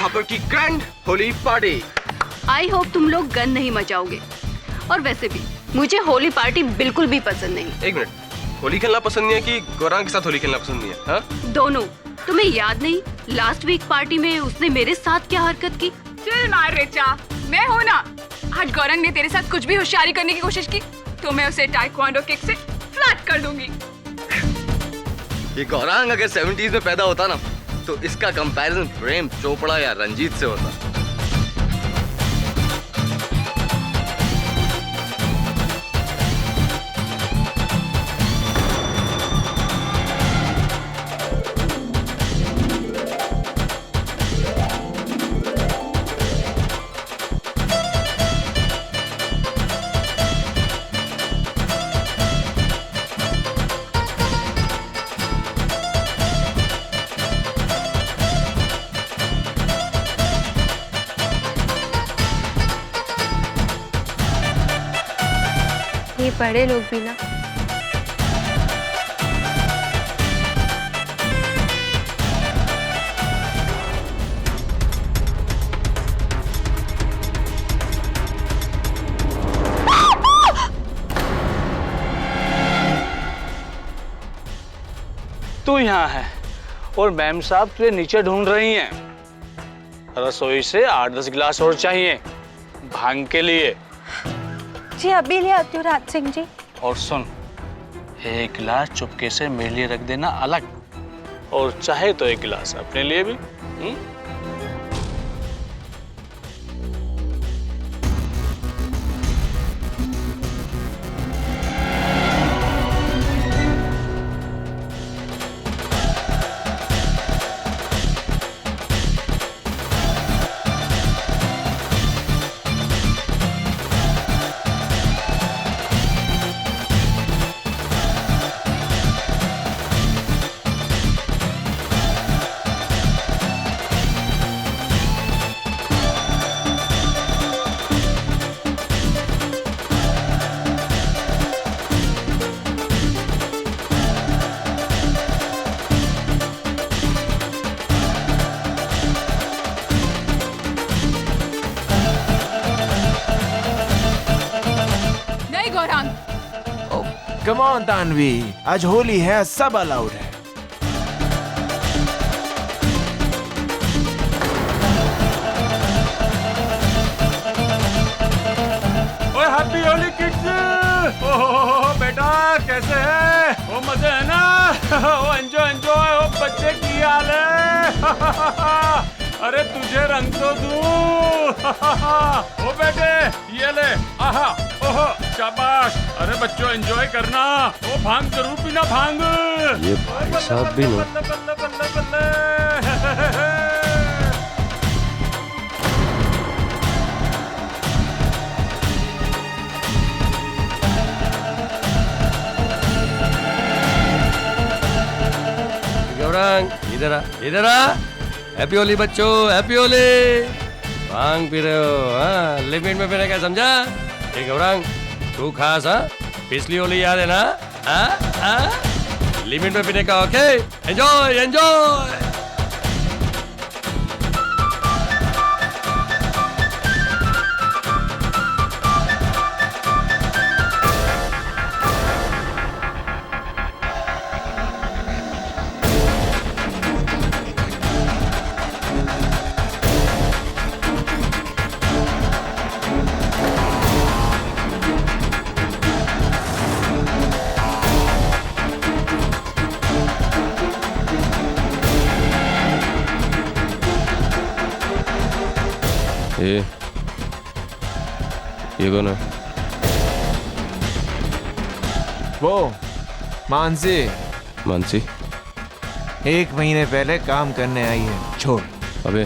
Hopper की grand Holi party. I hope तुम लोग गन नहीं मचाओगे। और वैसे भी मुझे होली पार्टी बिल्कुल भी पसंद नहीं। एक मिनट, होली खेलना पसंद नहीं है कि गौरांग के साथ होली खेलना पसंद नहीं है? हाँ, दोनों। तुम्हें याद नहीं लास्ट वीक पार्टी में उसने मेरे साथ क्या हरकत की? चिल मार रिचा, मैं हूँ ना। आज गौरंग ने तेरे साथ कुछ भी होशियारी करने की कोशिश की तो मैं उसे टाइक्वांडो किक से फ्लैट कर दूंगी। ये गौरांग अगर 70s में पैदा होता ना तो इसका कंपैरिजन प्रेम चोपड़ा या रंजीत से होता। ये बड़े लोग भी ना। तू यहाँ है और मैम साहब तुझे नीचे ढूंढ रही हैं। रसोई से 8-10 गिलास और चाहिए भांग के लिए। जी अभी ले आती हूँ राज सिंह जी। और सुन, एक गिलास चुपके से मेरे लिए रख देना अलग, और चाहे तो एक गिलास अपने लिए भी। कम ऑन तानवी, आज होली है, सब अलाउड है। ओए हैप्पी होली किड्स। ओहो बेटा कैसे है? ओ मजे है ना? ओ एंजॉय एंजॉय। ओ बच्चे की हाल है? अरे तुझे रंग तो दूं। ओ बेटे ये ले। आहा ओहो शाबाश। अरे बच्चों एंजॉय करना। ओ भांग जरूर पीना भांग। ये भाई साहब भी ना। बल्ले बल्ले बल्ले बल्ले। गौरांग इधर आ, इधर आ। हैप्पी होली बच्चों, हैप्पी होली। भांग पी रहे हो? हाँ, लिमिट में पीने का समझा? ये गौरांग तू खास, हाँ? पिछली होली याद है ना? लिमिट में पीने का। Okay, enjoy enjoy. ये कौन है? वो मानसी। मानसी 1 महीने पहले काम करने आई है। छोड़। अबे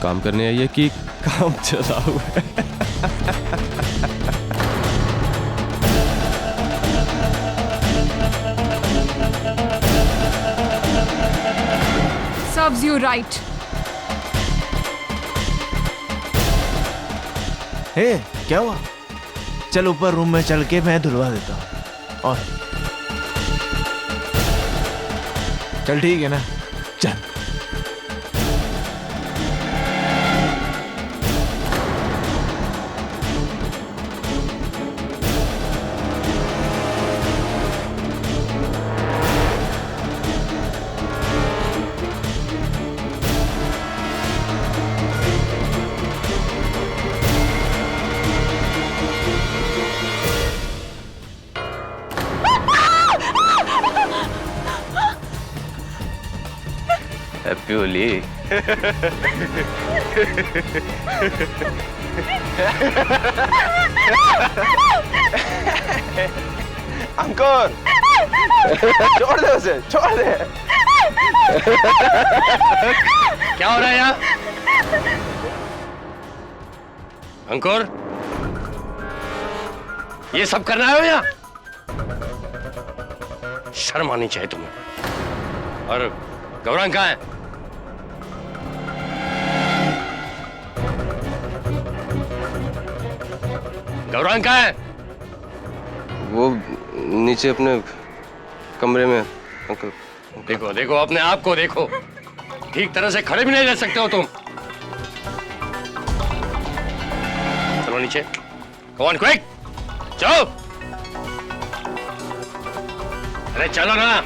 काम करने आई है कि काम चला हुआ है? Serves you right. हे क्या हुआ? चल ऊपर रूम में चल के मैं धुलवा देता हूँ। और चल ठीक है ना? चल। हैप्पी होली। अंकुर छोड़ दे उसे, छोड़ दे। क्या हो रहा है यहाँ? अंकुर, ये सब करना है यहाँ? शर्म आनी चाहिए तुम्हें। और गौरांग कहाँ है? गौरांग कहाँ है? वो नीचे अपने कमरे में। अंकल देखो देखो, अपने आप को देखो, ठीक तरह से खड़े भी नहीं रह सकते हो तुम। चलो नीचे, Go on, quick! चलो। अरे चलो ना।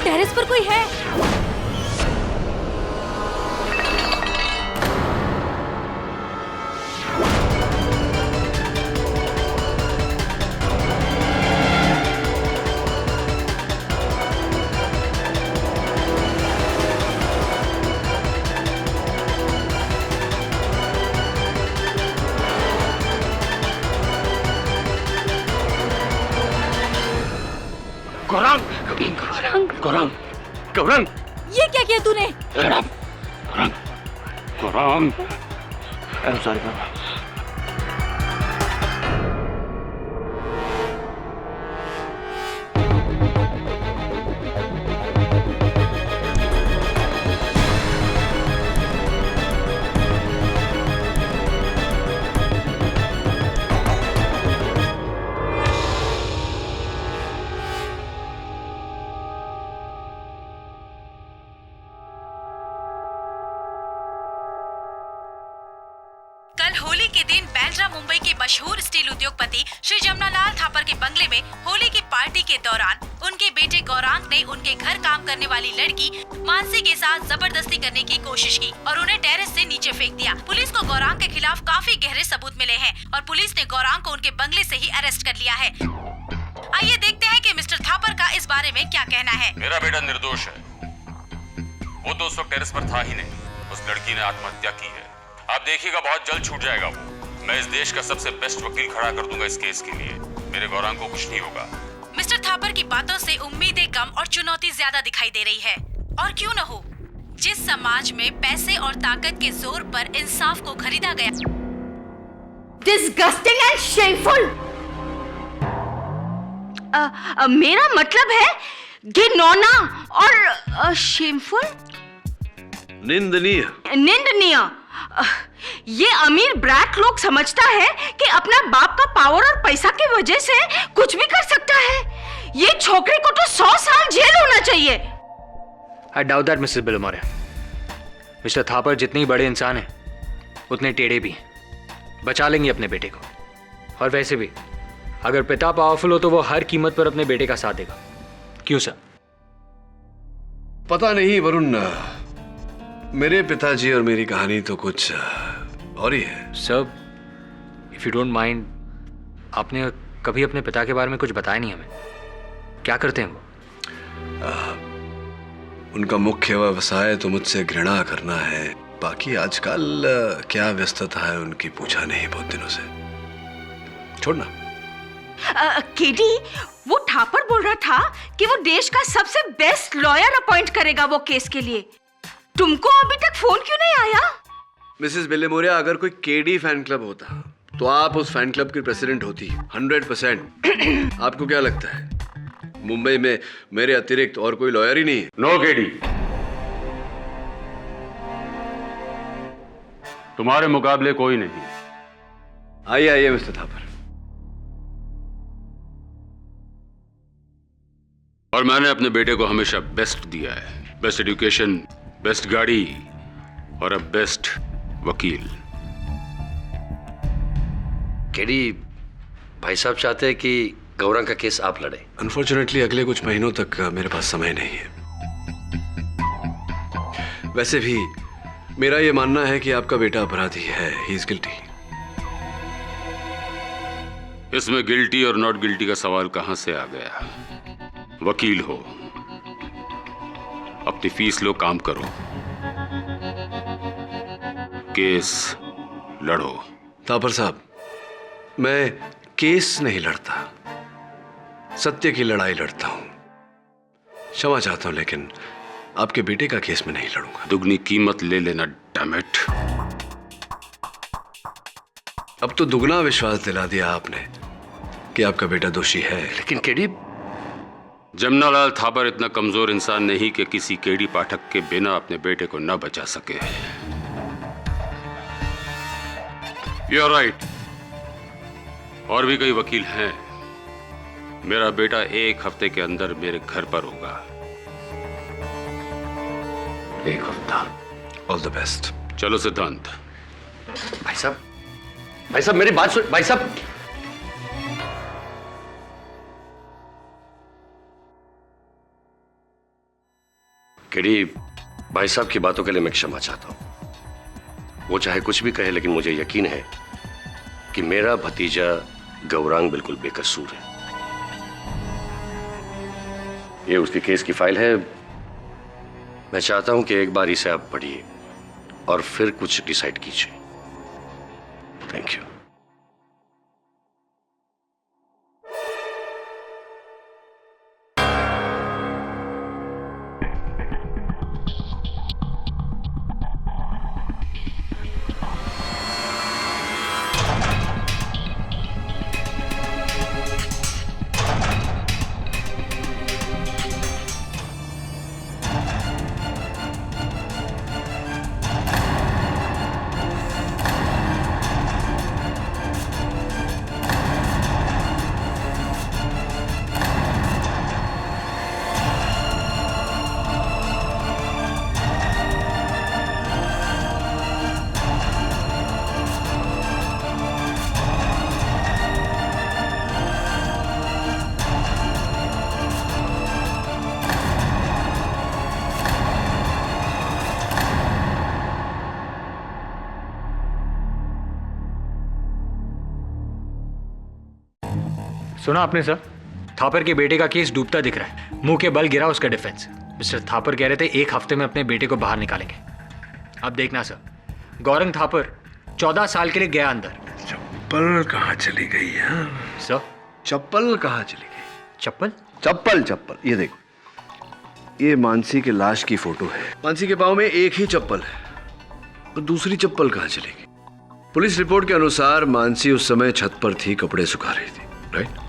टेरेस पर कोई है? गौरांग, गौरांग, गौरांग, ये क्या किया तूने? गौरांग, गौरांग, सॉरी बाबा। कल होली के दिन बांद्रा मुंबई के मशहूर स्टील उद्योगपति श्री जमनालाल थापर के बंगले में होली की पार्टी के दौरान उनके बेटे गौरांग ने उनके घर काम करने वाली लड़की मानसी के साथ जबरदस्ती करने की कोशिश की और उन्हें टेरेस से नीचे फेंक दिया। पुलिस को गौरांग के खिलाफ काफी गहरे सबूत मिले हैं और पुलिस ने गौरांग को उनके बंगले से ही अरेस्ट कर लिया है। आइए देखते हैं कि मिस्टर थापर का इस बारे में क्या कहना है। मेरा बेटा निर्दोष है। वो तो उस वक्त टेरेस पर था ही नहीं। उस लड़की ने आत्महत्या की है। आप देखिएगा बहुत जल्द छूट जाएगा वो। मैं इस देश का सबसे बेस्ट वकील खड़ा कर दूंगा इस केस के लिए। मेरे गौरांग को कुछ नहीं होगा। मिस्टर थापर की बातों से उम्मीदें कम और चुनौती ज्यादा दिखाई दे रही है। और क्यों न हो, जिस समाज में पैसे और ताकत के जोर पर इंसाफ को खरीदा गया। Disgusting and shameful. मेरा मतलब है घिनौना और शेमफुल, निंदनीय। निंदनीय। ये अमीर ब्रैट लोग समझता है कि अपना बाप का पावर और पैसा की वजह से कुछ भी कर सकता है। ये छोकरी को तो 100 साल जेल होना चाहिए। I doubt that, Mrs Bilimoria. Mister Thapar जितने ही बड़े इंसान हैं, उतने टेढ़े भी हैं। बचा लेंगे अपने बेटे को। और वैसे भी अगर पिता पावरफुल हो तो वो हर कीमत पर अपने बेटे का साथ देगा। क्यों सर? पता नहीं वरुण, मेरे पिताजी और मेरी कहानी तो कुछ और ही है। Sir, if you don't mind, आपने कभी अपने पिता के बारे में कुछ बताया नहीं हमें। क्या करते हैं वो? उनका मुख्य व्यवसाय तो मुझसे घृणा करना है। बाकी आजकल क्या व्यस्तता है उनकी पूछा नहीं बहुत दिनों से। छोड़ना। केडी, वो थापर बोल रहा था कि वो देश का सबसे बेस्ट लॉयर अपॉइंट करेगा वो केस के लिए। तुमको अभी तक फोन क्यों नहीं आया? मिसेस बिलोमोरे, अगर कोई केडी फैन क्लब होता तो आप उस फैन क्लब की प्रेसिडेंट होती 100%। आपको क्या लगता है मुंबई में मेरे अतिरिक्त और कोई लॉयर ही नहीं है? नो केडी, तुम्हारे मुकाबले कोई नहीं। आइए आइए मिस्टर थापर। और मैंने अपने बेटे को हमेशा बेस्ट दिया है, बेस्ट एजुकेशन, बेस्ट गाड़ी और अब बेस्ट वकील। केडी, भाई साहब चाहते हैं कि गौरंग का केस आप लड़े। अनफॉर्चुनेटली अगले कुछ महीनों तक मेरे पास समय नहीं है। वैसे भी मेरा यह मानना है कि आपका बेटा अपराधी है, ही इज गिल्टी। इसमें गिल्टी और नॉट गिल्टी का सवाल कहां से आ गया? वकील हो, अपनी फीस लो, काम करो, केस लड़ो। थापर साहब, मैं केस नहीं लड़ता, सत्य की लड़ाई लड़ता हूं। क्षमा चाहता हूं, लेकिन आपके बेटे का केस में नहीं लड़ूंगा। दुगनी कीमत ले लेना, डैमेट। अब तो दुगना विश्वास दिला दिया आपने कि आपका बेटा दोषी है। लेकिन केडी, जमनालाल थापर इतना कमजोर इंसान नहीं कि किसी केडी पाठक के बिना अपने बेटे को न बचा सके। यू आर राइट, और भी कई वकील हैं। मेरा बेटा 1 हफ्ते के अंदर मेरे घर पर होगा। 1 हफ्ता। All the best. चलो सिद्धांत। भाई साहब मेरी बात सुन। भाई साहब, केडी, भाई साहब की बातों के लिए मैं क्षमा चाहता हूं। वो चाहे कुछ भी कहे, लेकिन मुझे यकीन है कि मेरा भतीजा गौरांग बिल्कुल बेकसूर है। ये उसके केस की फाइल है। मैं चाहता हूं कि एक बार इसे आप पढ़िए और फिर कुछ डिसाइड कीजिए। Thank you. सुना आपने सर, थापर के बेटे का केस डूबता दिख रहा है। मुंह के बल गिरा उसका डिफेंस। मिस्टर थापर कह रहे थे 1 हफ्ते में अपने बेटे को बाहर निकालेंगे। अब देखना सर, गौरंग थापर 14 साल के लिए गया अंदर। चप्पल कहाँ चली गई है सर? चप्पल कहाँ चली गई? चप्पल चप्पल ये देखो, ये मानसी के लाश की फोटो है। मानसी के पाँव में एक ही चप्पल है, और दूसरी चप्पल कहाँ चली गई? पुलिस रिपोर्ट के अनुसार मानसी उस समय छत पर थी, कपड़े सुखा रही थी, राइट?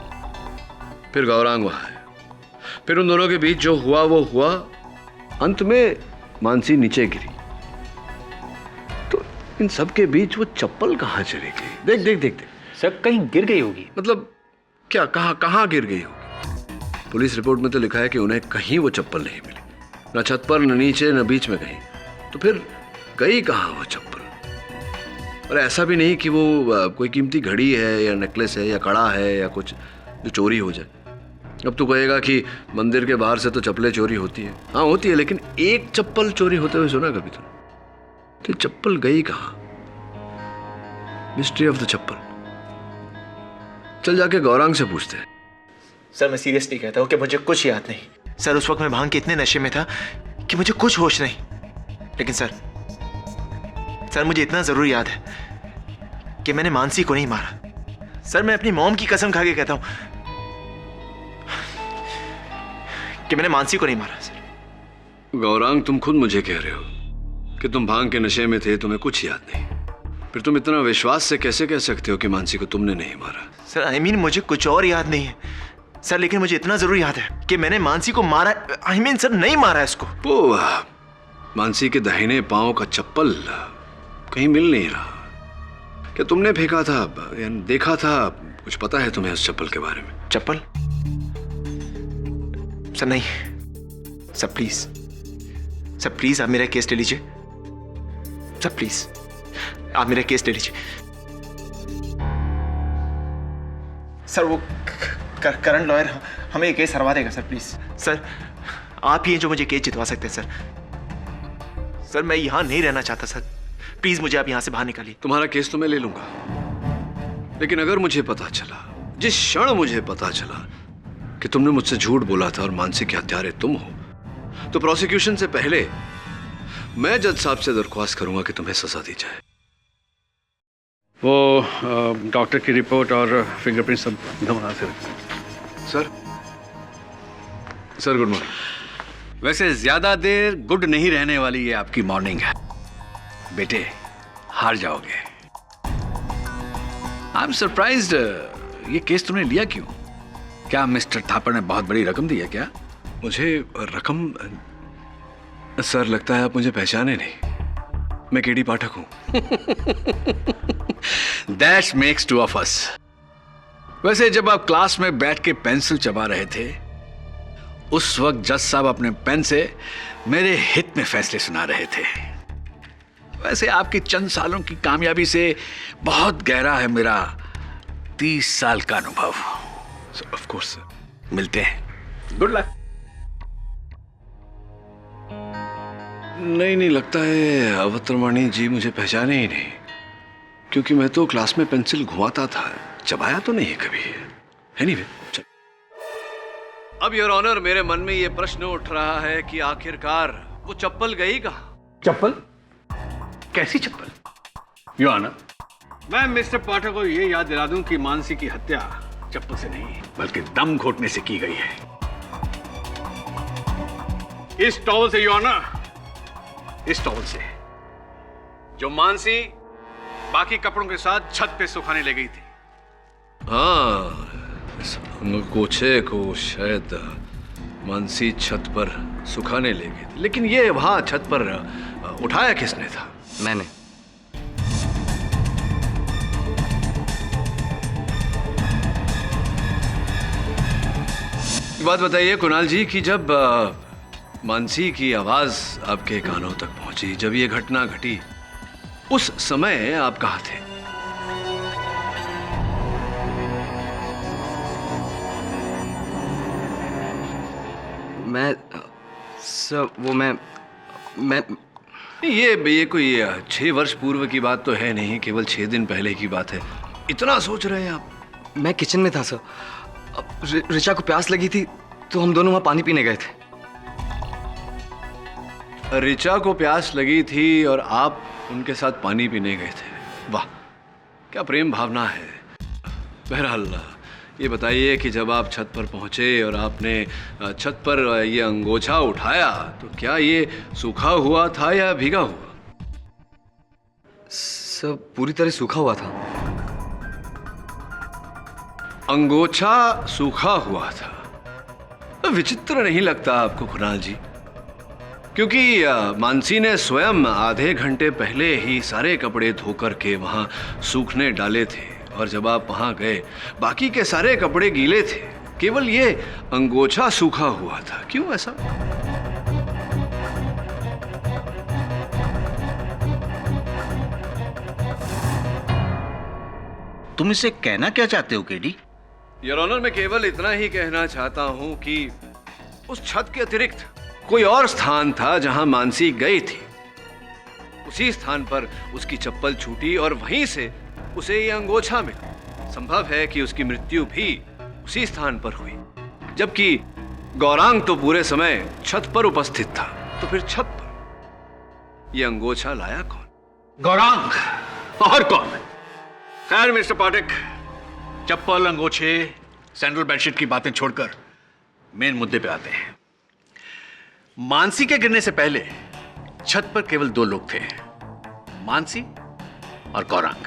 फिर गौरांग वहां है, फिर उन दोनों के बीच जो हुआ वो हुआ, अंत में मानसी नीचे गिरी। तो इन सब के बीच वो चप्पल कहाँ चली गई? देख सर, कहीं गिर गई होगी। मतलब क्या, कहाँ गिर गई होगी? पुलिस रिपोर्ट में तो लिखा है कि उन्हें कहीं वो चप्पल नहीं मिली, न छत पर, न नीचे, न बीच में कहीं। तो फिर गई कहाँ वो चप्पल? और ऐसा भी नहीं कि वो कोई कीमती घड़ी है या नेकलेस है या कड़ा है या कुछ जो चोरी हो जाए। अब तू कहेगा कि मंदिर के बाहर से तो चप्पलें चोरी होती है। हाँ होती है, लेकिन एक चप्पल चोरी होते हुए सुना कभी तो चप्पल गई कहाँ? मिस्ट्री ऑफ द चप्पल। चल जाके गौरांग से पूछते हैं। सर मैं सीरियसली कहता हूँ कि मुझे कुछ याद नहीं। सर उस वक्त मैं भांग के इतने नशे में था कि मुझे कुछ होश नहीं। लेकिन सर मुझे इतना जरूर याद है कि मैंने मानसी को नहीं मारा। सर मैं अपनी मॉम की कसम खा के कहता हूं कि मैंने मानसी को नहीं मारा। सर गौरांग, तुम खुद मुझे कह रहे हो कि तुम भांग के नशे में थे, तुम्हें कुछ याद नहीं। फिर तुम इतना विश्वास से कैसे कह सकते हो कि मानसी को तुमने नहीं मारा? सर आई मीन मुझे कुछ और याद नहीं है सर, लेकिन मुझे इतना जरूर याद है कि मैंने मानसी को मारा। आई मीन सर नहीं मारा इसको। वो मानसी के दाहिने पांव का चप्पल कहीं मिल नहीं रहा। क्या तुमने फेंका था या देखा था? कुछ पता है तुम्हें उस चप्पल के बारे में? चप्पल? सर नहीं, सर प्लीज, सर प्लीज आप मेरा केस ले लीजिए। सर प्लीज आप मेरा केस ले लीजिए। सर वो करंट लॉयर हमें ये केस हरवा देगा सर, प्लीज सर। आप ही हैं जो मुझे केस जितवा सकते हैं सर। सर मैं यहां नहीं रहना चाहता सर, प्लीज मुझे आप यहां से बाहर निकालिए। तुम्हारा केस तो मैं ले लूंगा, लेकिन अगर मुझे पता चला, जिस क्षण मुझे पता चला कि तुमने मुझसे झूठ बोला था और मानसी के हत्यारे तुम हो, तो प्रोसिक्यूशन से पहले मैं जज साहब से दरख्वास्त करूंगा कि तुम्हें सजा दी जाए। वो डॉक्टर की रिपोर्ट और फिंगरप्रिंट सब नमूना से सर। Sir good morning. वैसे ज्यादा देर गुड नहीं रहने वाली ये आपकी मॉर्निंग है बेटे, हार जाओगे। आई एम सरप्राइज्ड, ये केस तुमने लिया क्यों? क्या मिस्टर थापर ने बहुत बड़ी रकम दी है क्या? मुझे रकम? सर लगता है आप मुझे पहचाने नहीं, मैं केडी पाठक हूं। That makes two of us. वैसे जब आप क्लास में बैठ के पेंसिल चबा रहे थे, उस वक्त जज साहब अपने पेन से मेरे हित में फैसले सुना रहे थे। वैसे आपकी चंद सालों की कामयाबी से बहुत गहरा है मेरा 30 साल का अनुभव। Of course sir. मिलते हैं, गुड लक। नहीं लगता है अवतरमणि जी मुझे पहचाने ही नहीं, क्योंकि मैं तो क्लास में पेंसिल घुमाता था, चबाया तो नहीं है कभी। एनीवे, अब योर ऑनर मेरे मन में ये प्रश्न उठ रहा है कि आखिरकार वो चप्पल गई कहां? चप्पल? कैसी चप्पल? योर ऑनर, मैं मिस्टर पाठक को ये याद दिला दूं कि मानसी की हत्या चप्पल से नहीं बल्कि दम घोटने से की गई है। इस टॉवल से योर ऑनर, इस टॉवल से जो मानसी बाकी कपड़ों के साथ छत पे सुखाने ले गई थी। हाँ, इस अंगोछे को शायद मानसी छत पर सुखाने ले गई थी, लेकिन ये वहां छत पर उठाया किसने था? मैंने। बात बताइए कुणाल जी कि जब मानसी की आवाज आपके कानों तक पहुंची, जब ये घटना घटी, उस समय आप कहाँ थे? मैं सर वो मैं ये कोई 6 वर्ष पूर्व की बात तो है नहीं, केवल 6 दिन पहले की बात है। इतना सोच रहे हैं आप? मैं किचन में था सर, ऋचा को प्यास लगी थी तो हम दोनों वहां पानी पीने गए थे। ऋचा को प्यास लगी थी और आप उनके साथ पानी पीने गए थे? वाह, क्या प्रेम भावना है। बहरहाल ये बताइए कि जब आप छत पर पहुंचे और आपने छत पर ये अंगोछा उठाया, तो क्या ये सूखा हुआ था या भीगा हुआ? सब पूरी तरह सूखा हुआ था। अंगोछा सूखा हुआ था? विचित्र नहीं लगता आपको कुणाल जी? क्योंकि मानसी ने स्वयं आधे घंटे पहले ही सारे कपड़े धोकर के वहां सूखने डाले थे, और जब आप वहां गए बाकी के सारे कपड़े गीले थे, केवल ये अंगोछा सूखा हुआ था। क्यों ऐसा? तुम इसे कहना क्या चाहते हो केडी? योर ऑनर, मैं केवल इतना ही कहना चाहता हूं कि उस छत के अतिरिक्त कोई और स्थान था जहां मानसी गई थी। उसी स्थान पर उसकी चप्पल छूटी और वहीं से उसे ये अंगोछा मिला। संभव है कि उसकी मृत्यु भी उसी स्थान पर हुई, जबकि गौरांग तो पूरे समय छत पर उपस्थित था। तो फिर छत पर ये अंगोछा लाया कौन? गौरांग और कौन? खैर मिस्टर पाठक, चप्पल, अंगोछे, सैंडल, बेडशीट की बातें छोड़कर मेन मुद्दे पे आते हैं। मानसी के गिरने से पहले छत पर केवल 2 लोग थे, मानसी और गौरांग।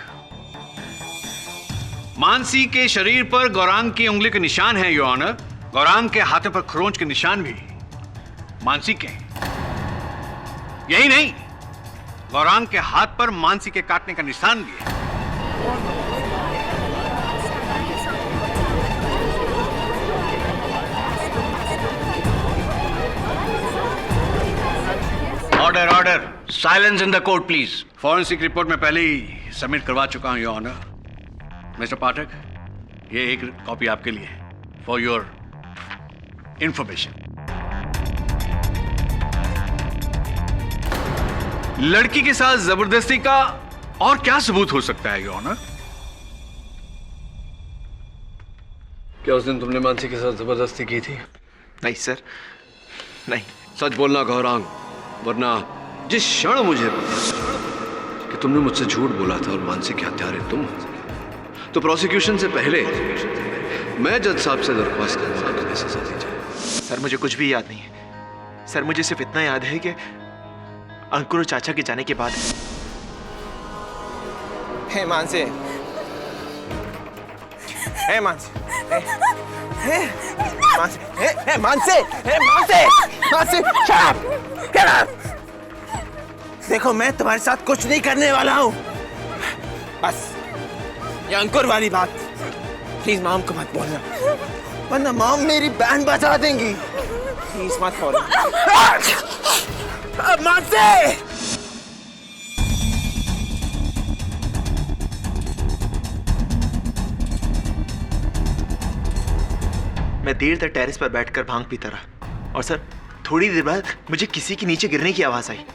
मानसी के शरीर पर गौरांग की उंगली के निशान हैं, योर ऑनर। गौरांग के हाथों पर खरोंच के निशान भी मानसी के। यही नहीं, गौरांग के हाथ पर मानसी के काटने का निशान भी है। Order order, silence in the court please. Forensic report में पहले ही सबमिट करवा चुका हूं योर ऑनर। मिस्टर पाठक, ये एक कॉपी आपके लिए फॉर योर इंफॉर्मेशन। लड़की के साथ जबरदस्ती का और क्या सबूत हो सकता है योर ऑनर? क्या उस दिन तुमने मानसी के साथ जबरदस्ती की थी? नहीं सर, नहीं। सच बोलना गौरांग, वरना जिस क्षण मुझे पता कि तुमने मुझसे झूठ बोला था और मानसी के हत्यारे तुम हो, तो प्रोसिक्यूशन से पहले मैं जज साहब से दरख्वास्त करूंगा कि सजा दी जाए। सर मुझे कुछ भी याद नहीं है। सर मुझे सिर्फ इतना याद है कि अंकुर और चाचा के जाने के बाद हे मानसी, हे मानसी, हे मानसी, हे मानसी, हे Mansi, Mansi, shut up, get up। देखो मैं तुम्हारे साथ कुछ नहीं करने वाला हूँ। बस ये अंकुर वाली बात प्लीज मॉम को मत बोलना, वरना मॉम मेरी बैंड बजा देंगी। प्लीज मत बोलना। मानसी! मैं देर तक टेरेस पर बैठकर भांग पीता रहा और सर थोड़ी देर बाद मुझे किसी के नीचे गिरने की आवाज आई।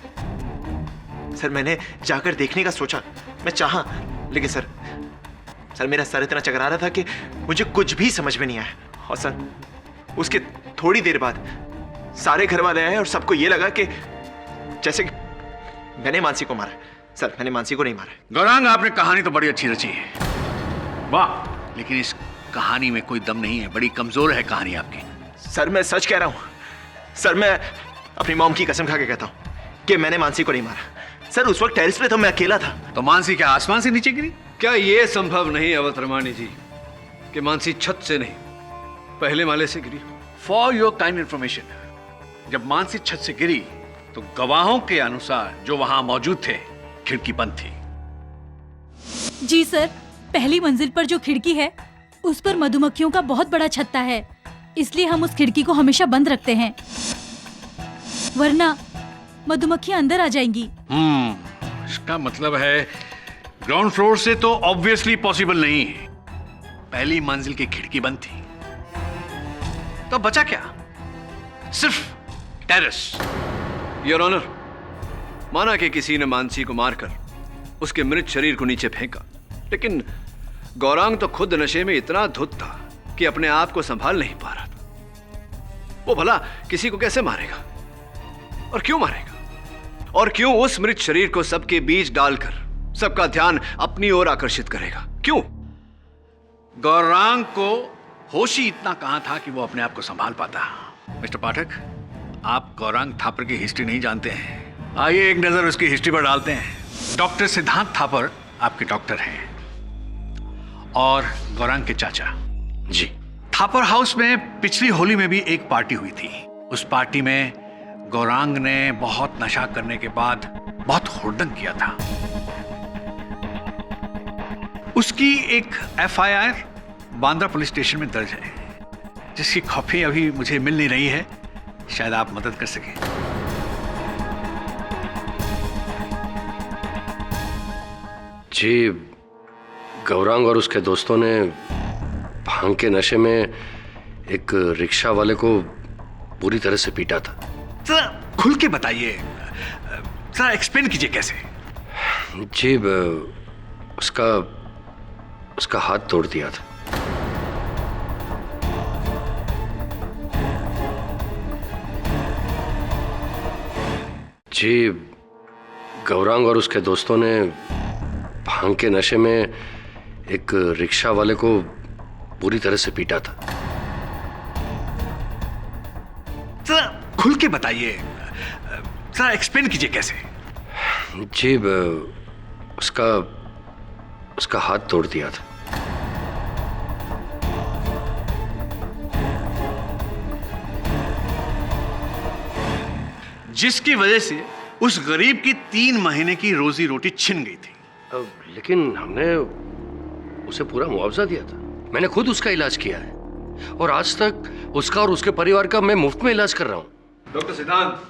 सर मैंने जाकर देखने का सोचा, मैं चाहा, लेकिन सर मेरा सर इतना चकरा रहा था कि मुझे कुछ भी समझ में नहीं आया। और सर उसके थोड़ी देर बाद सारे घर वाले आए और सबको ये लगा कि जैसे कि मैंने मानसी को मारा। सर मैंने मानसी को नहीं मारा। गौरांग, आपने कहानी तो बड़ी अच्छी रची है, वाह, लेकिन इस कहानी में कोई दम नहीं है, बड़ी कमजोर है कहानी आपकी। सर मैं सच कह रहा हूं। सर मैं अपनी मॉम की कसम खा के कहता हूं कि मैंने मानसी को नहीं मारा। सर उस वक्त टेरेस पे तो मैं अकेला था। तो मानसी क्या आसमान से नीचे गिरी? क्या यह संभव नहीं अवतरमानी जी कि मानसी छत से नहीं पहले माले से गिरी? फॉर योर काइंड इंफॉर्मेशन, जब मानसी छत से गिरी तो गवाहों के अनुसार जो वहां मौजूद थे, खिड़की बंद थी। जी सर, पहली मंजिल पर जो खिड़की है उस पर मधुमक्खियों का बहुत बड़ा छत्ता है, इसलिए हम उस खिड़की को हमेशा बंद रखते हैं, वरना मधुमक्खियां अंदर आ जाएंगी। इसका मतलब है ग्राउंड फ्लोर से तो ऑब्वियसली पॉसिबल नहीं है। पहली मंजिल की खिड़की बंद थी, तो बचा क्या? सिर्फ टेरेस। योर ऑनर, माना कि किसी ने मानसी को मारकर उसके मृत शरीर को नीचे फेंका, लेकिन गौरांग तो खुद नशे में इतना धुत था कि अपने आप को संभाल नहीं पा रहा था। वो भला किसी को कैसे मारेगा और क्यों मारेगा? और क्यों उस मृत शरीर को सबके बीच डालकर सबका ध्यान अपनी ओर आकर्षित करेगा? क्यों? गौरांग को होश ही इतना कहां था कि वो अपने आप को संभाल पाता। मिस्टर पाठक, आप गौरांग थापर की हिस्ट्री नहीं जानते हैं। आइए एक नजर उसकी हिस्ट्री पर डालते हैं। डॉक्टर सिद्धांत थापर आपके डॉक्टर हैं और गौरांग के चाचा जी। थापर हाउस में पिछली होली में भी एक पार्टी हुई थी। उस पार्टी में गौरांग ने बहुत नशा करने के बाद बहुत हुड़दंग किया था। उसकी एक एफआईआर बांद्रा पुलिस स्टेशन में दर्ज है, जिसकी कॉपी अभी मुझे मिल नहीं रही है, शायद आप मदद कर सकें। जी, गौरांग और उसके दोस्तों ने भांग के नशे में एक रिक्शा वाले को पूरी तरह से पीटा था। जरा खुल के बताइए, जरा एक्सप्लेन कीजिए कैसे। जी, उसका हाथ तोड़ दिया था। जी, गौरांग और उसके दोस्तों ने भांग के नशे में एक रिक्शा वाले को पूरी तरह से पीटा था। जरा खुल के बताइए, जरा एक्सप्लेन कीजिए कैसे। जी, उसका हाथ तोड़ दिया था। जिसकी वजह से उस गरीब की 3 महीने की रोजी रोटी छिन गई थी। लेकिन हमने उसे पूरा मुआवजा दिया था। मैंने खुद उसका इलाज किया है और आज तक उसका और उसके परिवार का मैं मुफ्त में इलाज कर रहा हूं। डॉक्टर सिद्धांत,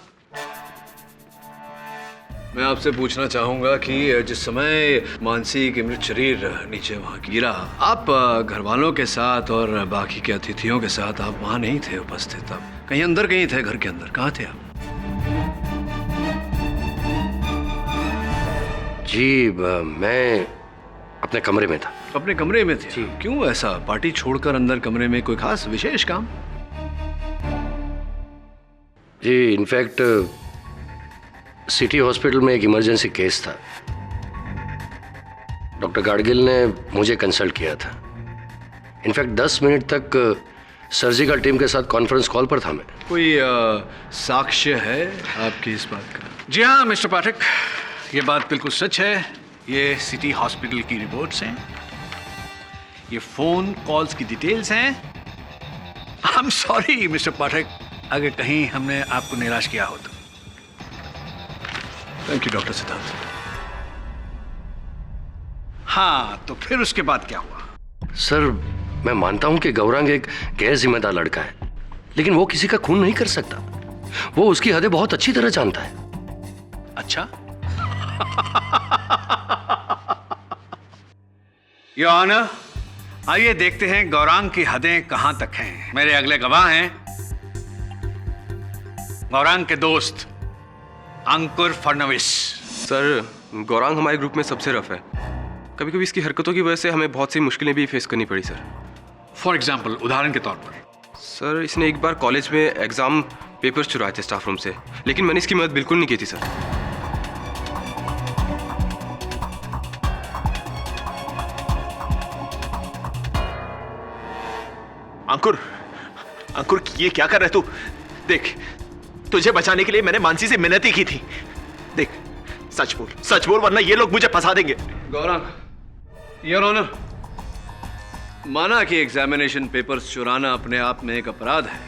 मैं आपसे पूछना चाहूंगा कि जिस समय मानसी के मृत शरीर नीचे वहां गिरा, आप घर वालों के साथ और बाकी के अतिथियों के साथ आप वहां नहीं थे उपस्थित? आप कहीं अंदर कहीं थे, घर के अंदर कहाँ थे आप? जी मैं अपने कमरे में था। अपने कमरे में थे? जी। क्यों ऐसा? पार्टी छोड़कर अंदर कमरे में कोई खास विशेष काम? जी इनफैक्ट सिटी हॉस्पिटल में एक इमरजेंसी केस था। डॉक्टर गाडगिल ने मुझे कंसल्ट किया था। इनफैक्ट 10 मिनट तक सर्जिकल टीम के साथ कॉन्फ्रेंस कॉल पर था मैं। कोई साक्ष्य है आपकी इस बात का? जी हाँ मिस्टर पाठक, ये बात बिल्कुल सच है। ये सिटी हॉस्पिटल की रिपोर्ट्स हैं, ये फोन कॉल्स की डिटेल्स हैं। आई एम सॉरी मिस्टर पाठक अगर कहीं हमने आपको निराश किया हो तो। Thank you doctor Siddharth. हाँ तो फिर उसके बाद क्या हुआ? सर मैं मानता हूं कि गौरांग एक गैर जिम्मेदार लड़का है, लेकिन वो किसी का खून नहीं कर सकता। वो उसकी हदें बहुत अच्छी तरह जानता है। अच्छा योर ऑनर, आइए देखते हैं गौरांग की हदें कहां तक हैं। मेरे अगले गवाह हैं गौरांग के दोस्त अंकुर फडणवीस। सर गौरांग हमारे ग्रुप में सबसे रफ है। कभी कभी इसकी हरकतों की वजह से हमें बहुत सी मुश्किलें भी फेस करनी पड़ी सर। फॉर एग्जाम्पल, उदाहरण के तौर पर? सर इसने एक बार कॉलेज में एग्जाम पेपर्स चुराए थे स्टाफ रूम से, लेकिन मैंने इसकी मदद बिल्कुल नहीं की थी सर। अंकुर, अंकुर ये क्या कर रहा है तू? देख, तुझे बचाने के लिए मैंने मानसी से मिन्नत ही की थी। देख सच बोल वरना ये लोग मुझे फंसा देंगे। गौरांग, योर ऑनर, माना कि एग्जामिनेशन पेपर्स चुराना अपने आप में एक अपराध है,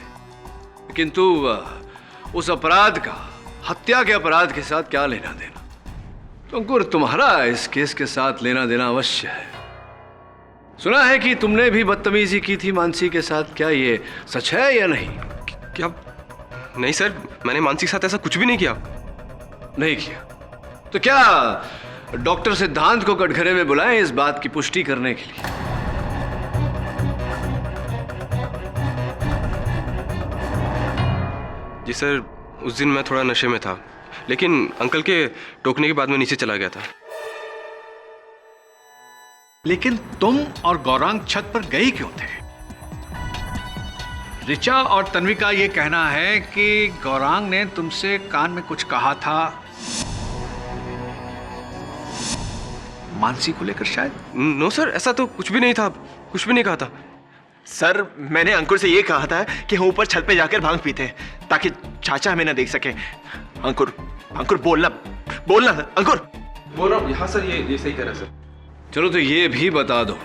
किंतु उस अपराध का हत्या के अपराध के साथ क्या लेना देना? तो अंकुर तुम्हारा इस केस के साथ लेना देना अवश्य है। सुना है कि तुमने भी बदतमीजी की थी मानसी के साथ, क्या ये सच है या नहीं? क्या? नहीं सर, मैंने मानसी के साथ ऐसा कुछ भी नहीं किया। नहीं किया तो क्या डॉक्टर सिद्धांत को कटघरे में बुलाएं इस बात की पुष्टि करने के लिए? जी सर, उस दिन मैं थोड़ा नशे में था, लेकिन अंकल के टोकने के बाद मैं नीचे चला गया था। लेकिन तुम और गौरांग छत पर गए क्यों थे? ऋचा और तन्वी का यह कहना है कि गौरांग ने तुमसे कान में कुछ कहा था, मानसी को लेकर शायद। नो सर, ऐसा तो कुछ भी नहीं था, कुछ भी नहीं कहा था। सर मैंने अंकुर से ये कहा था कि हम ऊपर छत पे जाकर भांग पीते ताकि चाचा हमें ना देख सके। अंकुर बोलना अंकुर। बोल रहा हूँ। हाँ सर, ये सही कह रहा है सर। चलो तो ये भी बता दो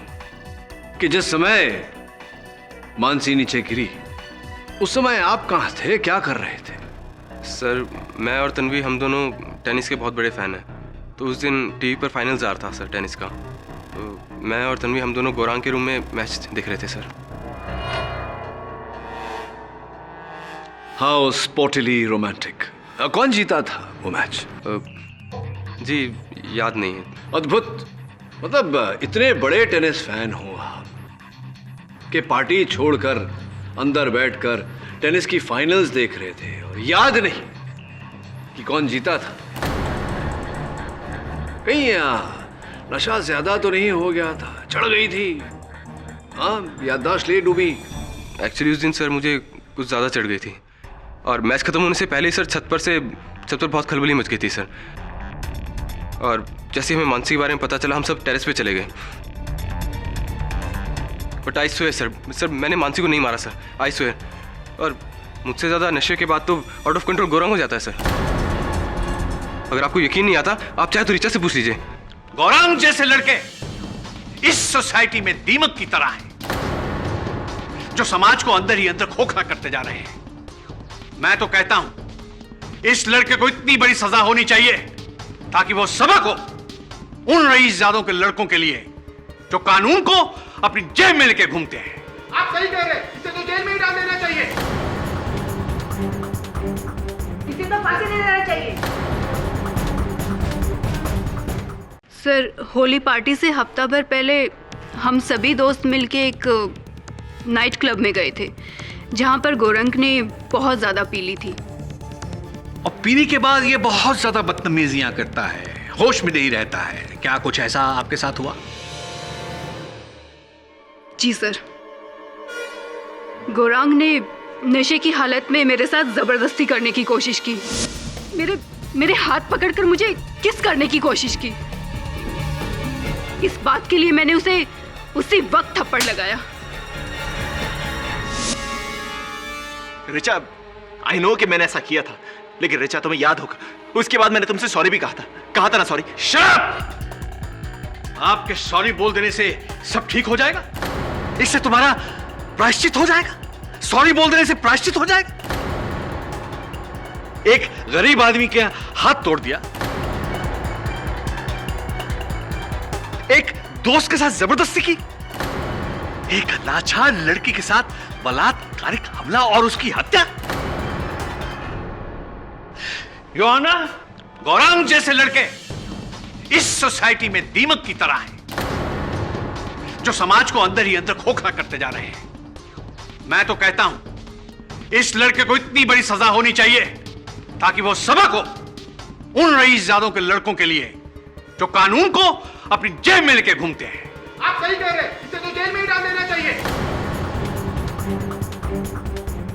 कि जिस समय मानसी नीचे गिरी उस समय आप कहाँ थे, क्या कर रहे थे? सर मैं और तन्वी हम दोनों टेनिस के बहुत बड़े फैन हैं, तो उस दिन टीवी पर फाइनल्स आ रहा था सर टेनिस का, तो मैं और तन्वी हम दोनों गौरांग के रूम में मैच देख रहे थे सर। How स्पोर्टिली romantic. कौन जीता था वो मैच? जी याद नहीं है। अद्भुत। मतलब इतने बड़े टेनिस फैन हो आप कि पार्टी छोड़कर अंदर बैठकर टेनिस की फाइनल्स देख रहे थे और याद नहीं कि कौन जीता था? कहीं नशा ज्यादा तो नहीं हो गया था, चढ़ गई थी? हाँ, याददाश्त ले डूबी? एक्चुअली उस दिन सर मुझे कुछ ज़्यादा चढ़ गई थी, और मैच खत्म होने से पहले ही सर छत पर बहुत खलबली मच गई थी सर। और जैसे हमें मानसी के बारे में पता चला हम सब टेरेस पे चले गए। बट आई स्वेयर सर मैंने मानसी को नहीं मारा सर, आई स्वेयर। और मुझसे ज़्यादा नशे के बाद तो आउट ऑफ कंट्रोल गौरांग हो जाता है सर। अगर आपको यकीन नहीं आता आप चाहे तो ऋचा से पूछ लीजिए। गौरांग जैसे लड़के इस सोसाइटी में दीमक की तरह हैं, जो समाज को अंदर ही अंदर खोखला करते जा रहे हैं। मैं तो कहता हूं इस लड़के को इतनी बड़ी सजा होनी चाहिए ताकि वो सबक हो उन रईसजादों के लड़कों के लिए जो कानून को अपनी जेब में लेके घूमते हैं। आप सही कह रहे हैं, इसे तो जेल में ही डाल देना चाहिए, इसे तो फांसी दे देना चाहिए। सर, होली पार्टी से हफ्ता भर पहले हम सभी दोस्त मिलके एक नाइट क्लब में गए थे, जहाँ पर गौरंग ने बहुत ज़्यादा पी ली थी। और पीने के बाद ये बहुत ज्यादा बदतमीजियां करता है, होश में नहीं रहता है। क्या कुछ ऐसा आपके साथ हुआ? जी सर, गौरांग ने नशे की हालत में मेरे साथ जबरदस्ती करने की कोशिश की। मेरे हाथ पकड़कर मुझे किस करने की कोशिश की। इस बात के लिए मैंने उसे उसी वक्त थप्पड़ लगाया। रिचा, आई नो कि मैंने ऐसा किया था, लेकिन रिचा तुम्हें याद होगा उसके बाद मैंने तुमसे सॉरी भी कहा था ना? सॉरी। शट! आपके सॉरी बोल देने से सब ठीक हो जाएगा? इससे तुम्हारा प्रायश्चित हो जाएगा? सॉरी बोल देने से प्रायश्चित हो जाएगा? एक गरीब आदमी के हाथ तोड़ दिया, एक दोस्त के साथ जबरदस्ती की, एक लाचार लड़की के साथ बलात्कारिक हमला और उसकी हत्या। योर ऑनर, गौरांग जैसे लड़के इस सोसाइटी में दीमक की तरह हैं, जो समाज को अंदर ही अंदर खोखला करते जा रहे हैं। मैं तो कहता हूं इस लड़के को इतनी बड़ी सजा होनी चाहिए ताकि वो सबक हो उन रईसजादों के लड़कों के लिए जो कानून को अपनी जेब में लेके घूमते हैं। आप सही कह रहे हैं, इसे तो जेल में ही डाल देना चाहिए।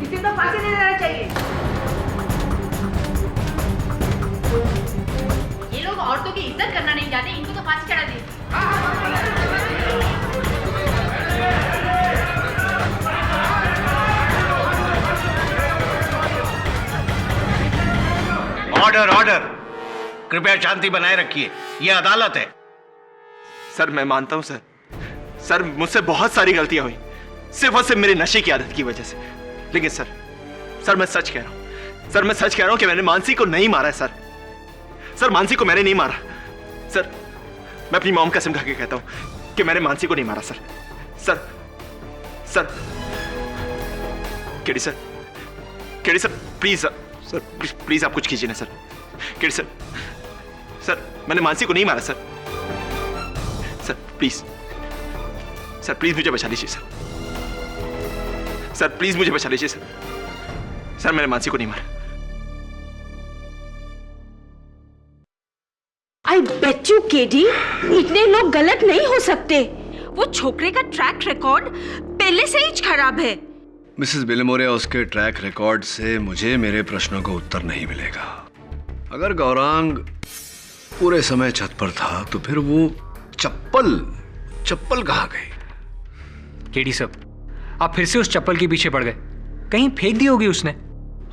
इसे तो फांसी दे देना चाहिए। ये लोग औरतों की इज्जत करना नहीं जानते, इनको तो फांसी चढ़ा दे। Order, order! कृपया शांति बनाए रखिए, यह अदालत है। सर, मैं मानता हूं सर, मुझसे बहुत सारी गलतियां हुई, सिर्फ और सिर्फ मेरे नशे की आदत की वजह से। लेकिन सर मैं सच कह रहा हूं। सर, मैं सच कह रहा हूं कि मैंने मानसी को नहीं मारा है। सर, मानसी को मैंने नहीं मारा। सर, मैं अपनी मॉम कसम खा के कहता हूं कि मैंने मानसी को नहीं मारा। Sir KD sir, please sir, please आप कुछ कीजिए ना सर। केडी सर, मैंने मानसी को नहीं मारा सर। सर प्लीज मुझे बचा लीजिए सर, प्लीज मुझे बचा लीजिए सर, मैंने मानसी को नहीं मारा। आई बेट यू केडी, इतने लोग गलत नहीं हो सकते। वो छोकरे का ट्रैक रिकॉर्ड पहले से ही खराब है। मिसेस बिलमोरे, उसके ट्रैक रिकॉर्ड से मुझे मेरे प्रश्नों का उत्तर नहीं मिलेगा। अगर गौरांग पूरे समय छत पर था तो फिर वो चप्पल कहाँ गई? केडी साहब, आप फिर से उस चप्पल के पीछे पड़ गए। कहीं फेंक दी होगी उसने।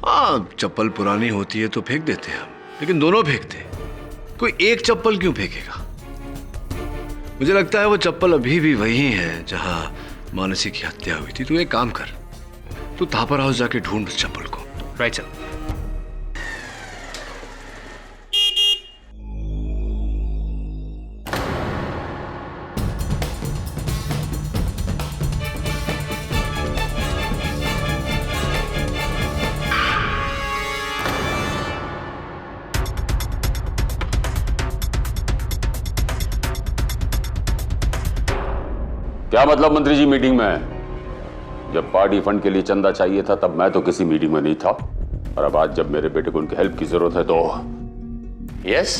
हाँ, चप्पल पुरानी होती है तो फेंक देते हैं हम, लेकिन दोनों फेंकते। कोई एक चप्पल क्यों फेंकेगा? मुझे लगता है वो चप्पल अभी भी वही है जहां मानसी की हत्या हुई थी। तू एक काम कर, तू थापर हाउस जाके ढूंढ उस चप्पल को। Right sir. क्या मतलब मंत्री जी मीटिंग में? जब पार्टी फंड के लिए चंदा चाहिए था तब मैं तो किसी मीटिंग में नहीं था, और अब आज जब मेरे बेटे को उनकी हेल्प की जरूरत है तो यस।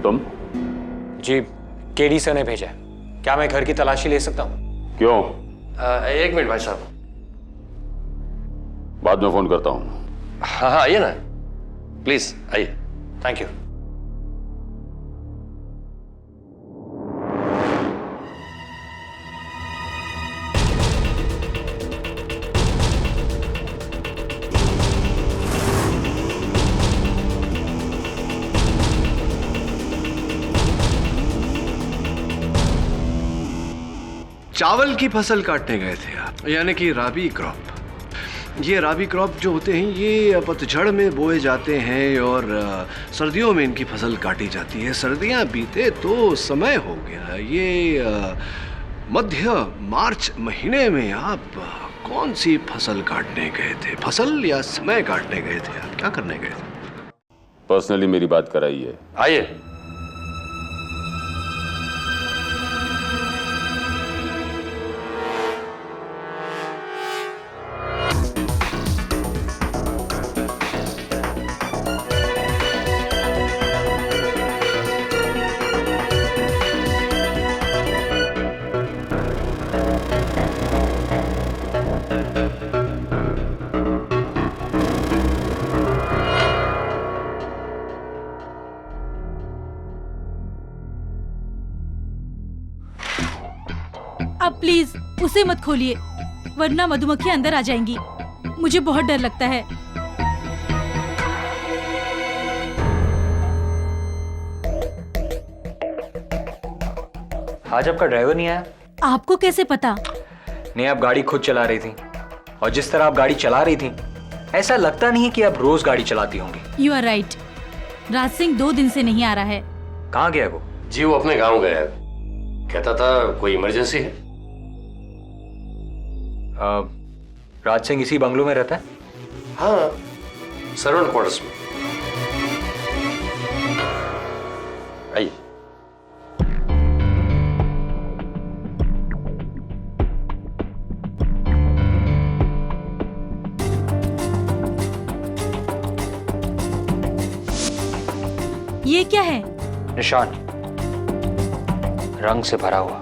तुम? जी, केडी सर ने भेजा है। क्या मैं घर की तलाशी ले सकता हूँ? क्यों? एक मिनट भाई साहब, बाद में फोन करता हूँ। हाँ आइए ना, प्लीज आइए। Thank you. चावल की फसल काटने गए थे आप, यानी कि राबी क्रॉप। ये राबी क्रॉप जो होते हैं ये पतझड़ में बोए जाते हैं और सर्दियों में इनकी फसल काटी जाती है। सर्दियां बीते तो समय हो गया। ये मध्य मार्च महीने में आप कौन सी फसल काटने गए थे? फसल या समय काटने गए थे? आप क्या करने गए थे? पर्सनली मेरी बात कराइए। आइए। आप प्लीज उसे मत खोलिए, वरना मधुमक्खियां अंदर आ जाएंगी। मुझे बहुत डर लगता है। आज आपका ड्राइवर नहीं आया? आपको कैसे पता? नहीं, आप गाड़ी खुद चला रही थी, और जिस तरह आप गाड़ी चला रही थी ऐसा लगता नहीं है कि आप रोज गाड़ी चलाती होंगी। You are right. Raj Singh 2 दिन से नहीं आ रहा है। कहाँ गया वो? जी वो अपने गांव गया है, कहता था कोई इमरजेंसी है। राज सिंह इसी बंगलो में रहता है? हाँ, सर्वेंट क्वार्टर्स में। आइए। ये क्या है? निशान, रंग से भरा हुआ।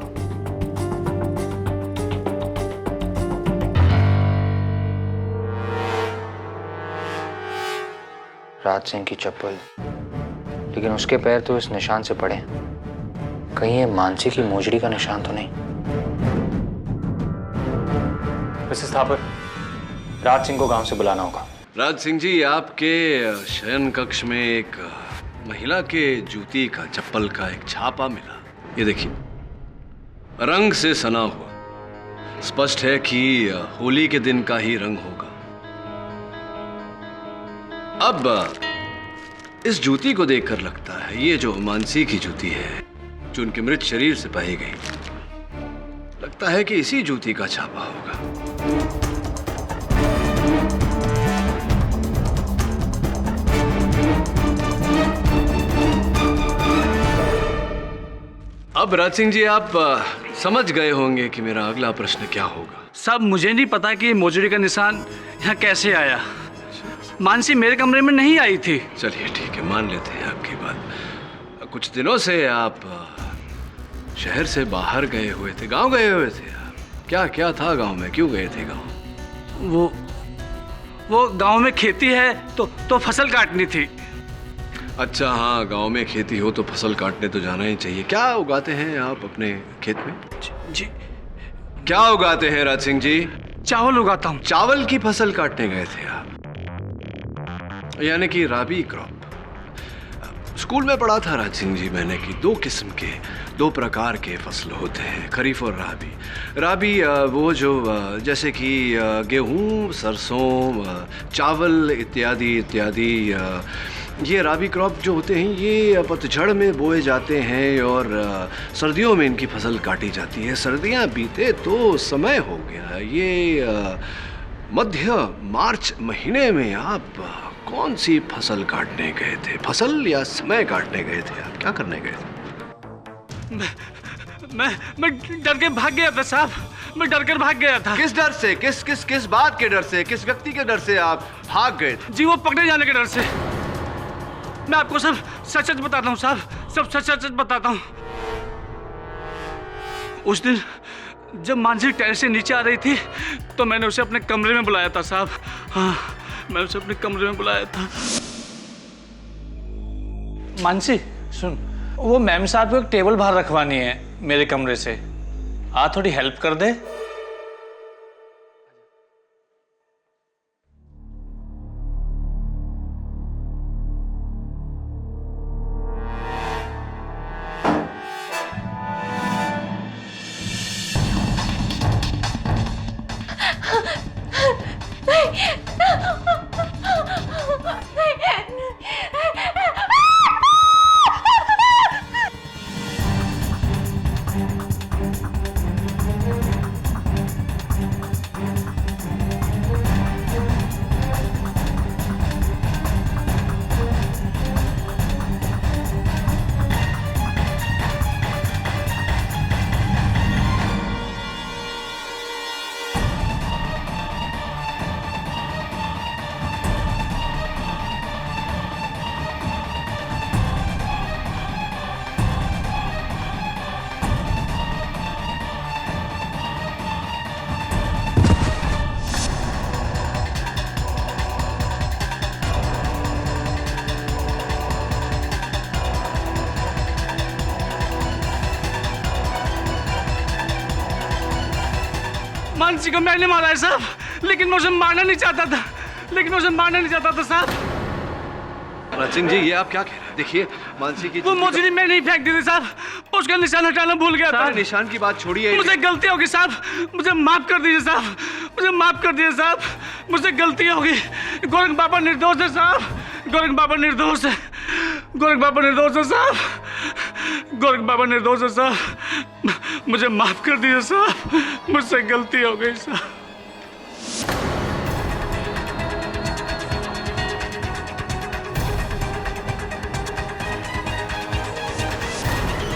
राज सिंह की चप्पल, लेकिन उसके पैर तो इस निशान से पड़े। कहीं ये मानसी की मोजड़ी का निशान तो नहीं? मिसेस थापर, राज सिंह को गांव से बुलाना होगा। राज सिंह जी, आपके शयन कक्ष में एक महिला के जूती का, चप्पल का एक छापा मिला। ये देखिए, रंग से सना हुआ। स्पष्ट है कि होली के दिन का ही रंग होगा। अब इस जूती को देखकर लगता है ये जो मानसी की जूती है, जो उनके मृत शरीर से पाई गई, लगता है कि इसी जूती का छापा होगा। अब राज सिंह जी, आप समझ गए होंगे कि मेरा अगला प्रश्न क्या होगा। साहब, मुझे नहीं पता कि मोजड़ी का निशान यहाँ कैसे आया। मानसी मेरे कमरे में नहीं आई थी। चलिए ठीक है, मान लेते हैं आपकी बात। कुछ दिनों से आप शहर से बाहर गए हुए थे, गांव गए हुए थे। क्या क्या था गांव में, क्यों गए थे गांव? वो गांव में खेती है तो फसल काटनी थी। अच्छा, हाँ, गांव में खेती हो तो फसल काटने तो जाना ही चाहिए। क्या उगाते हैं आप अपने खेत में? जी। क्या उगाते हैं राज सिंह जी? चावल उगाता हूँ। चावल की फसल काटने गए थे आप, यानी कि राबी क्रॉप। स्कूल में पढ़ा था राज सिंह जी मैंने कि 2 किस्म के, 2 प्रकार के फसल होते हैं, खरीफ और राबी। राबी वो जो जैसे कि गेहूं, सरसों, चावल इत्यादि इत्यादि। ये राबी क्रॉप जो होते हैं ये पतझड़ में बोए जाते हैं और सर्दियों में इनकी फसल काटी जाती है। सर्दियां बीते तो समय हो गया। ये मध्य मार्च महीने में आप कौन सी फसल काटने गए थे? फसल या समय काटने गए थे? आप क्या करने गए थे? मैं डर के भाग गया था साहब, मैं डर कर भाग गया था। किस डर से? किस बात के डर से, किस व्यक्ति के डर से आप भाग गए थे? जी वो पकड़े जाने के डर से। मैं आपको सब सच सच बताता हूँ साहब, सब सच सच बताता हूँ। उस दिन जब मानसी टैर से नीचे आ रही थी तो मैंने उसे अपने कमरे में बुलाया था साहब। हाँ, मैं उसे अपने कमरे में बुलाया था। मानसी सुन, वो मैम साहब को एक टेबल बाहर रखवानी है मेरे कमरे से। आ थोड़ी हेल्प कर दे। मानसी को मैंने मारा है साहब, लेकिन मैं उसे मारना नहीं चाहता था साहब। राज सिंह जी, ये आप क्या कह रहे हैं? देखिए, मानसी की वो मोजरी मैं नहीं फेंक दी थी साहब, उसका निशान हटाना भूल गया था। निशान की बात छोड़िए, मुझे गलती होगी साहब, मुझे माफ कर दीजिए साहब, मुझे माफ कर दीजिए साहब, मुझसे गलती होगी। गोरख बाबा निर्दोष है साहब, गोरख बाबा निर्दोष है, गोरख बाबा निर्दोष है साहब, गोरख बाबा निर्दोष है साहब, मुझे माफ कर दीजिए साहब, मुझसे गलती हो गई साहब।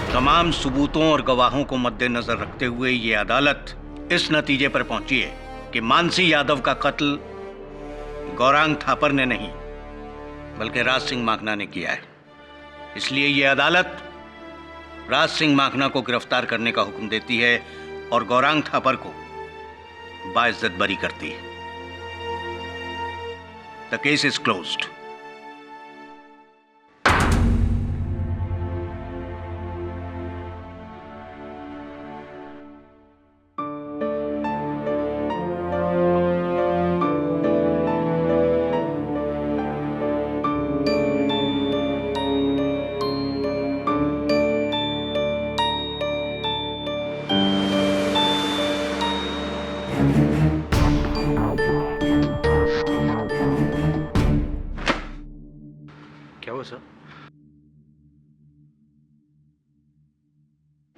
तमाम सबूतों और गवाहों को मद्देनजर रखते हुए ये अदालत इस नतीजे पर पहुंची है कि मानसी यादव का कत्ल गौरांग थापर ने नहीं बल्कि राज सिंह माखना ने किया है। इसलिए ये अदालत राज सिंह माखना को गिरफ्तार करने का हुक्म देती है और गौरांग थापर को बाइज्जत बरी करती है। The case is closed.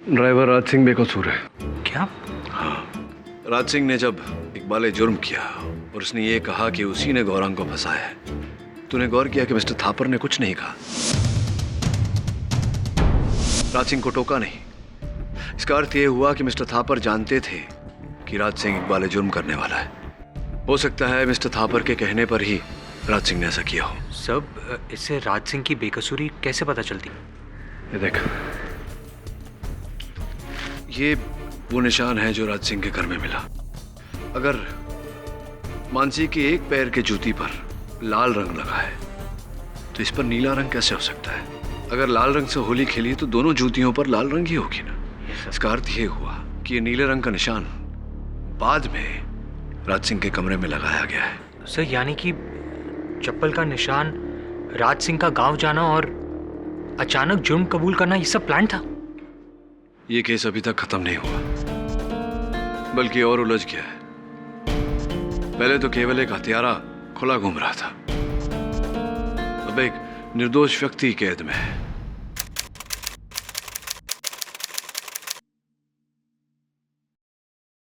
Driver Raj Singh बेकसूर है। क्या? हाँ, राज सिंह ने जब इकबाल जुर्म किया और उसने ये कहा कि उसी ने गौरांग को फंसाया है, तूने गौर किया कि मिस्टर थापर ने कुछ नहीं कहा, राज सिंह को टोका नहीं। इसका अर्थ यह हुआ कि मिस्टर थापर जानते थे कि राज सिंह इकबाल जुर्म करने वाला है। हो सकता है मिस्टर थापर के कहने पर ही राज सिंह ने ऐसा किया हो। सब इससे राज सिंह की बेकसूरी कैसे पता चलती? ये देख, ये वो निशान है जो राज सिंह के घर में मिला। अगर मानसी के एक पैर के जूती पर लाल रंग लगा है तो इस पर नीला रंग कैसे हो सकता है? अगर लाल रंग से होली खेली तो दोनों जूतियों पर लाल रंग ही होगी ना। इसका अर्थ ये हुआ कि ये नीले रंग का निशान बाद में राज सिंह के कमरे में लगाया गया है। सर, यानी कि चप्पल का निशान, राज सिंह का गांव जाना और अचानक जुर्म कबूल करना, ये सब प्लान था? ये केस अभी तक खत्म नहीं हुआ, बल्कि और उलझ गया है। पहले तो केवल एक हत्यारा खुला घूम रहा था, अब एक निर्दोष व्यक्ति कैद में है।